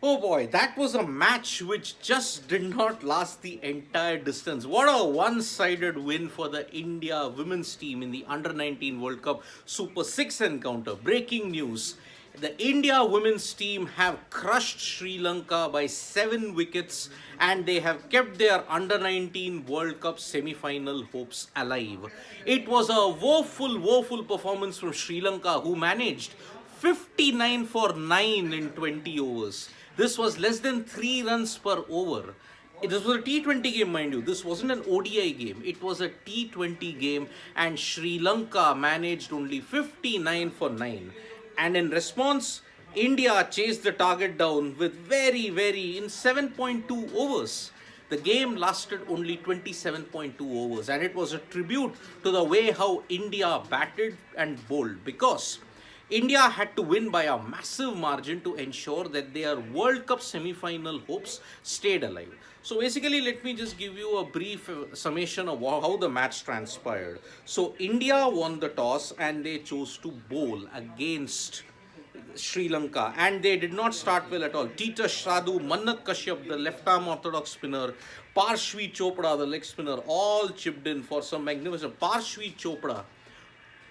Oh boy, that was a match which just did not last the entire distance. What a one sided win for the India women's team in the Under 19 World Cup Super 6 encounter. Breaking news: the India women's team have crushed Sri Lanka by 7 wickets and they have kept their Under 19 World Cup semi final hopes alive. It was a woeful performance from Sri Lanka, who managed 59 for 9 in 20 overs. This was less than 3 runs per over. This was a T20 game, mind you. This wasn't an ODI game. It was a T20 game, and Sri Lanka managed only 59 for 9. And in response, India chased the target down with in 7.2 overs. The game lasted only 27.2 overs, and it was a tribute to the way how India batted and bowled, because India had to win by a massive margin to ensure that their World Cup semi-final hopes stayed alive. So basically, let me just give you a brief summation of how the match transpired. So India won the toss and they chose to bowl against Sri Lanka, and they did not start well at all. Tita Sadhu, Mannat Kashyap, the left arm orthodox spinner, Parshvi Chopra, the leg spinner, all chipped in for some magnificent. Parshvi Chopra,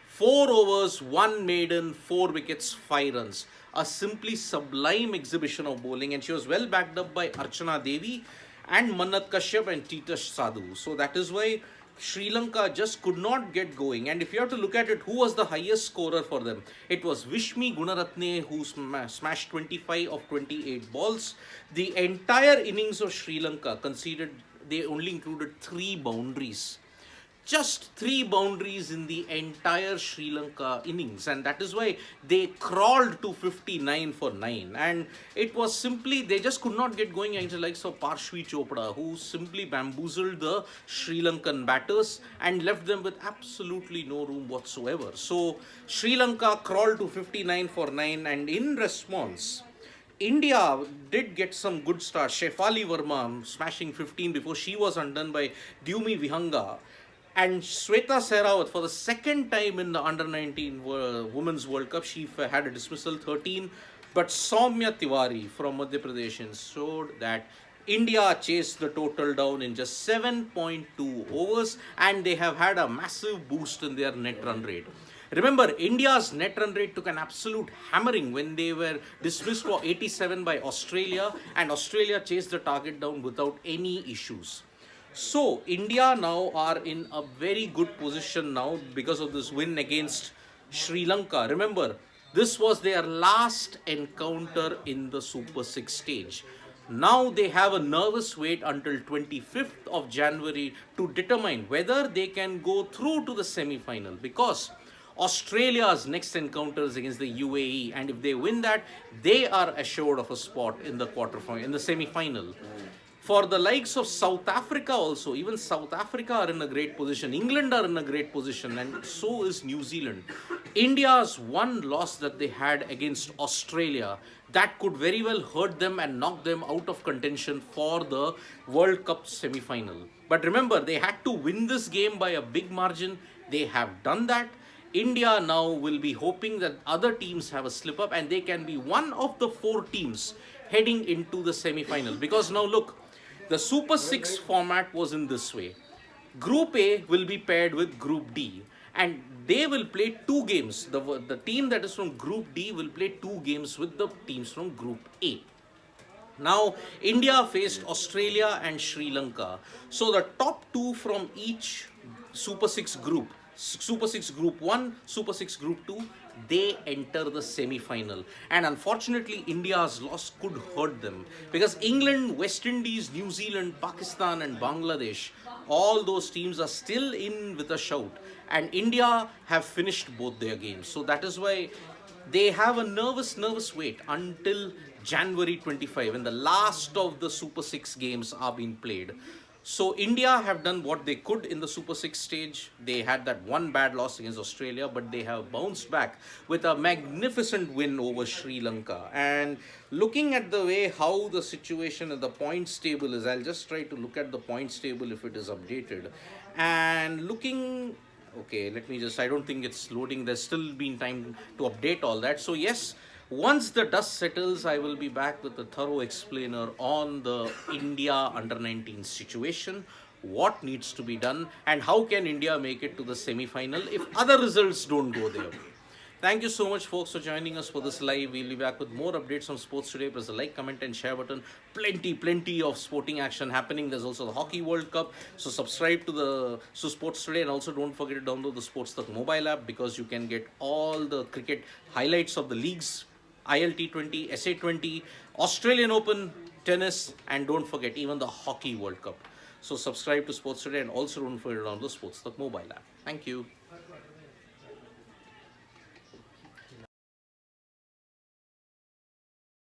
4 overs, 1 maiden, 4 wickets, 5 runs. A simply sublime exhibition of bowling, and she was well backed up by Archana Devi and Mannat Kashyap and Titash Sadhu. So that is why Sri Lanka just could not get going. And if you have to look at it, who was the highest scorer for them? It was Vishmi Gunaratne, who smashed 25 of 28 balls. The entire innings of Sri Lanka conceded, they only included 3 boundaries. Just 3 boundaries in the entire Sri Lanka innings, and that is why they crawled to 59 for 9. And it was simply, they just could not get going against the likes of Parshvi Chopra, who simply bamboozled the Sri Lankan batters and left them with absolutely no room whatsoever. So Sri Lanka crawled to 59 for 9, and in response, India did get some good starts. Shefali Verma smashing 15 before she was undone by Dumi Vihanga. And Sweta Sehrawat, for the second time in the Under 19 Women's World Cup, she had a dismissal, 13. But Soumya Tiwari from Madhya Pradesh showed that India chased the total down in just 7.2 overs, and they have had a massive boost in their net run rate. Remember, India's net run rate took an absolute hammering when they were dismissed for 87 by Australia, and Australia chased the target down without any issues. So India now are in a very good position now because of this win against Sri Lanka. Remember, this was their last encounter in the Super 6 stage. Now they have a nervous wait until 25th of January to determine whether they can go through to the semi-final, because Australia's next encounter is against the UAE, and if they win that, they are assured of a spot in the quarterfinal, in the semi-final. For the likes of South Africa also, even South Africa are in a great position. England are in a great position, and so is New Zealand. India's one loss that they had against Australia, that could very well hurt them and knock them out of contention for the World Cup semi-final. But remember, they had to win this game by a big margin. They have done that. India now will be hoping that other teams have a slip up and they can be one of the 4 teams heading into the semi-final. Because now look, the Super 6 format was in this way. Group A will be paired with Group D, and they will play 2 games. The team that is from Group D will play 2 games with the teams from Group A. Now, India faced Australia and Sri Lanka. So the top 2 from each Super 6 group, Super 6 Group 1, Super 6 Group 2, they enter the semi-final. And unfortunately, India's loss could hurt them, because England, West Indies, New Zealand, Pakistan and Bangladesh, all those teams are still in with a shout. And India have finished both their games. So that is why they have a nervous wait until January 25, when the last of the Super 6 games are being played. So India have done what they could in the Super 6 stage. They had that one bad loss against Australia, but they have bounced back with a magnificent win over Sri Lanka. And looking at the way how the situation in the points table is, I'll just try to look at the points table if it is updated. And looking, okay, let me just, I don't think it's loading. There's still been time to update all that. So yes, Once the dust settles, I will be back with a thorough explainer on the India under 19 situation, what needs to be done, and how can India make it to the semi final if other results don't go their way. Thank you so much, folks, for joining us for this live. We'll be back with more updates on sports today. Press the like, comment, and share button. Plenty of sporting action happening. There's also the Hockey World Cup. So subscribe to the Sports Today, and also don't forget to download the SportsTak mobile app, because you can get all the cricket highlights of the leagues, ILT20, SA20, Australian Open, tennis, and don't forget even the Hockey World Cup. So subscribe to Sports Today, and also don't forget to download the SportsTak mobile app. Thank you.